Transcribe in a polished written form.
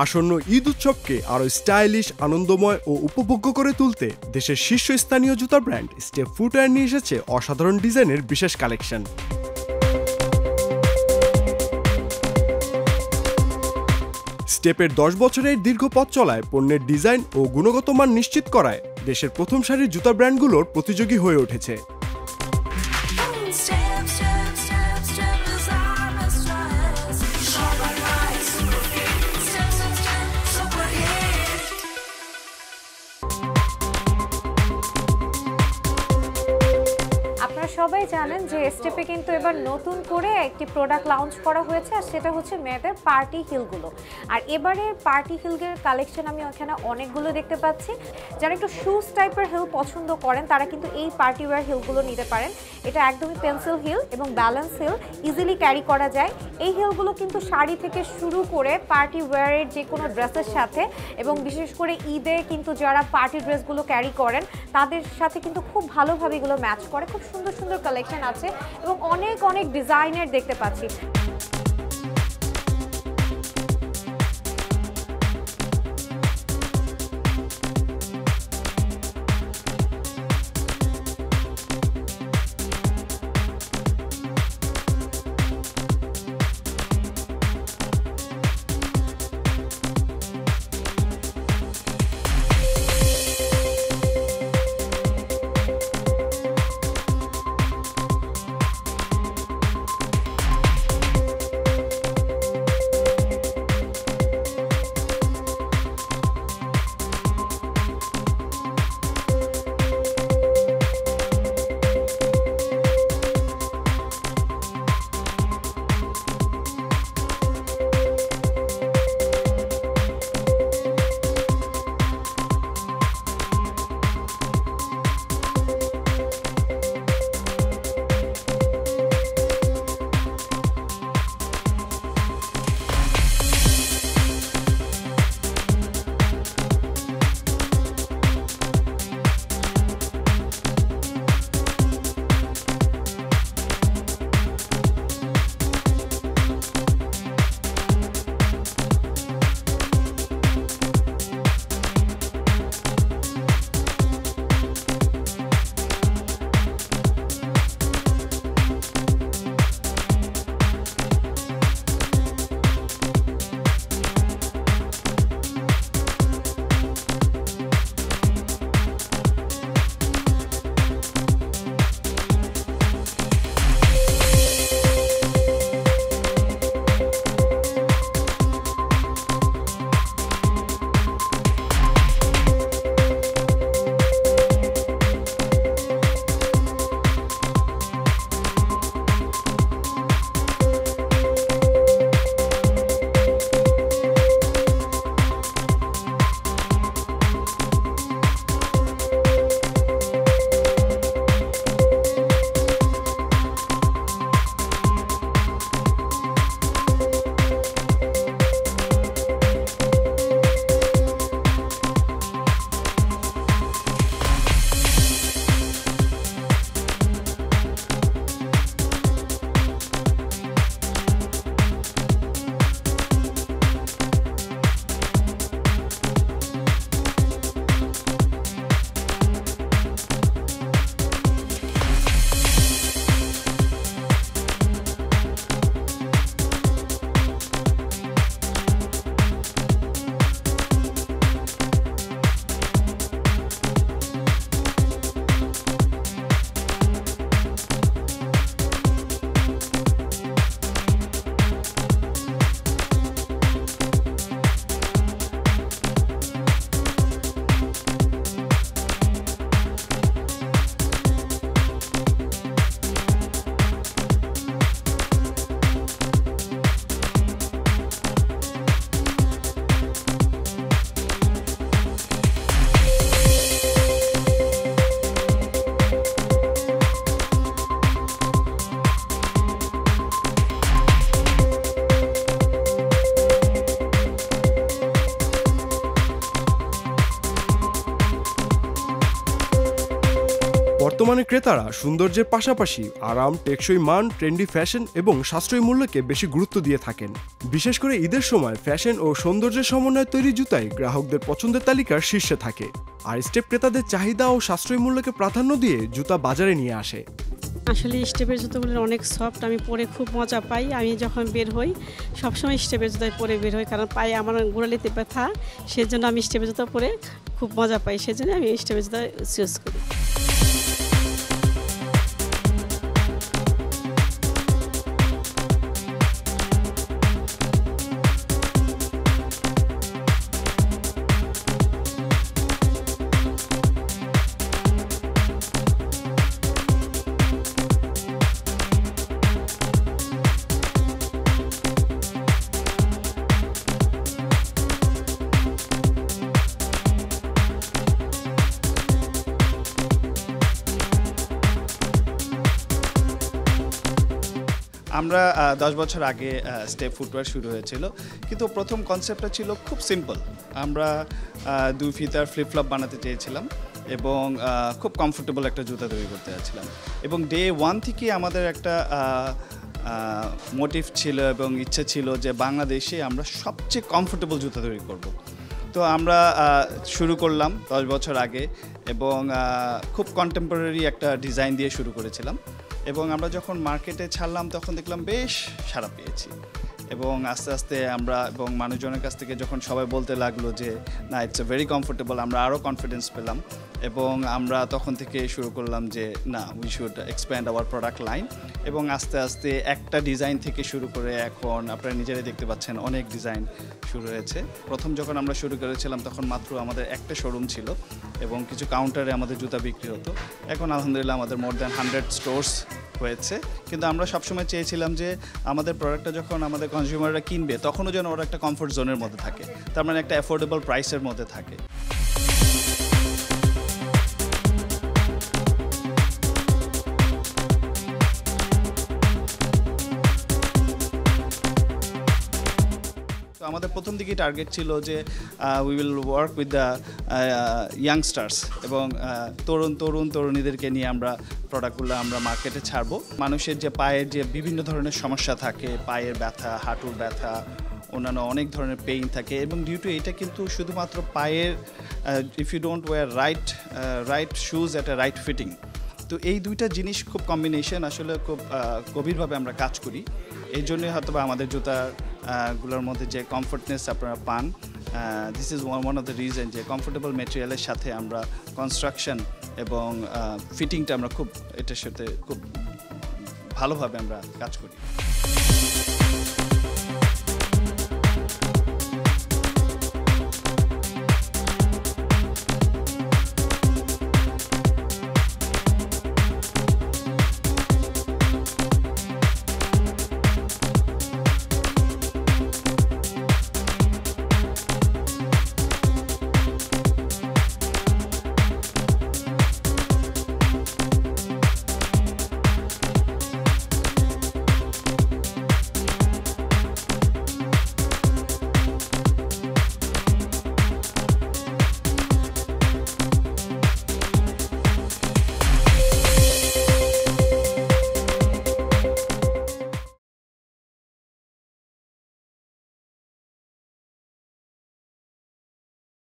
আসন্ন ঈদ উৎসবকে আরও স্টাইলিশ, আনন্দময় ও উপভোগ্য করে তুলতে দেশের শীর্ষস্থানীয় জুতার ব্র্যান্ড স্টেপ ফুটওয়্যার নিয়ে এসেছে অসাধারণ ডিজাইনের বিশেষ কালেকশন। স্টেপের 10 বছরের দীর্ঘ পথ চলায় পণ্যের ডিজাইন ও গুণগত মান নিশ্চিত করায় দেশের প্রথম সারির জুতা ব্র্যান্ডগুলোর প্রতিযোগী হয়ে উঠেছে। সবাই জানেন যে স্টেপে কিন্তু এবার নতুন করে একটি প্রোডাক্ট লঞ্চ করা হয়েছে, আর সেটা হচ্ছে মেয়েদের পার্টি হিলগুলো। আর এবারের পার্টি হিলের কালেকশন আমি ওখানে অনেকগুলো দেখতে পাচ্ছি। যারা একটু শুজ টাইপের হিল পছন্দ করেন তারা কিন্তু এই পার্টি ওয়্যার হিলগুলো নিতে পারেন। এটা একদমই পেন্সিল হিল এবং ব্যালেন্স হিল, ইজিলি ক্যারি করা যায়। এই হিলগুলো কিন্তু শাড়ি থেকে শুরু করে পার্টি ওয়্যারের যে কোনো ড্রেসের সাথে, এবং বিশেষ করে ঈদে কিন্তু যারা পার্টি ড্রেসগুলো ক্যারি করেন তাদের সাথে কিন্তু খুব ভালোভাবে এগুলো ম্যাচ করে। খুব সুন্দর সুন্দর কালেকশন আছে এবং অনেক অনেক ডিজাইনের দেখতে পাচ্ছি। বর্তমানে ক্রেতারা সৌন্দর্যের পাশাপাশি আরাম, টেকসই মান, ট্রেন্ডি ফ্যাশন এবং সাশ্রয়ী মূল্যকে বেশি গুরুত্ব দিয়ে থাকেন। বিশেষ করে ঈদের সময় ফ্যাশন ও সৌন্দর্যের সমন্বয়ে তৈরি জুতাই গ্রাহকদের পছন্দের তালিকার শীর্ষে থাকে। আর স্টেপ ক্রেতাদের চাহিদা ও সাশ্রয়ী মূল্যকে প্রাধান্য দিয়ে জুতা বাজারে নিয়ে আসে। আসলে স্টেপের জুতোগুলো অনেক সফট, আমি পরে খুব মজা পাই। আমি যখন বের হই সবসময় স্টেপের জুতোয় পরে বের হই, কারণ পায়ে আমার গোড়ালিতে ব্যথা, সেজন্য আমি স্টেপের জুতো পরে খুব মজা পাই, সেজন্য আমি স্টেপের জুতো চুজ করি। আমরা 10 বছর আগে স্টেপ ফুটওয়্যার শুরু হয়েছিল, কিন্তু প্রথম কনসেপ্টটা ছিল খুব সিম্পল। আমরা 2 ফিতার ফ্লিপফ্লপ বানাতে চেয়েছিলাম এবং খুব কমফোর্টেবল একটা জুতা তৈরি করতে চাচ্ছিলাম। এবং ডে 1 থেকে আমাদের একটা মোটিভ ছিল এবং ইচ্ছা ছিল যে বাংলাদেশে আমরা সবচেয়ে কমফোর্টেবল জুতা তৈরি করব। তো আমরা শুরু করলাম 10 বছর আগে এবং খুব কন্টেম্পোরারি একটা ডিজাইন দিয়ে শুরু করেছিলাম। এবং আমরা যখন মার্কেটে ছাড়লাম তখন দেখলাম বেশ সাড়া পেয়েছি এবং আস্তে আস্তে আমরা এবং মানুষজনের কাছ থেকে যখন সবাই বলতে লাগলো যে না, ইটস ভেরি কমফোর্টেবল, আমরা আরও কনফিডেন্স পেলাম এবং আমরা তখন থেকে শুরু করলাম যে না, we should expand hour product line. এবং আস্তে আস্তে একটা ডিজাইন থেকে শুরু করে এখন আপনারা নিজেরাই দেখতে পাচ্ছেন অনেক ডিজাইন শুরু হয়েছে। প্রথম যখন আমরা শুরু করেছিলাম তখন মাত্র আমাদের একটা শোরুম ছিল এবং কিছু কাউন্টারে আমাদের জুতা বিক্রি হতো। এখন আলহামদুলিল্লাহ আমাদের মোর দ্যান 100 স্টোর্স হয়েছে। কিন্তু আমরা সবসময় চেয়েছিলাম যে আমাদের প্রোডাক্টটা যখন আমাদের কনজিউমাররা কিনবে তখনও যেন ওরা একটা কমফোর্ট জোনের মধ্যে থাকে, তার মানে একটা অ্যাফোর্ডেবল প্রাইসের মধ্যে থাকে। তো আমাদের প্রথম দিকেই টার্গেট ছিল যে we will work with the youngsters এবং তরুণীদেরকে নিয়ে আমরা প্রোডাক্টগুলো আমরা মার্কেটে ছাড়বো। মানুষের যে পায়ের যে বিভিন্ন ধরনের সমস্যা থাকে, পায়ের ব্যথা, হাঁটুর ব্যথা, অন্যান্য অনেক ধরনের পেইন থাকে এবং ডিউ টু এটা কিন্তু শুধুমাত্র পায়ের, if you don't wear right shoes at a right fitting, তো এই দুইটা জিনিস খুব কম্বিনেশন, আসলে খুব গভীরভাবে আমরা কাজ করি। এই জন্যই হয়তো বা আমাদের জুতাগুলোর মধ্যে যে কমফোর্টনেস আপনারা পান, this is one of the reason যে কমফোর্টেবল মেটেরিয়ালের সাথে আমরা কনস্ট্রাকশন এবং ফিটিংটা আমরা খুব এটার সাথে খুব ভালোভাবে আমরা কাজ করি।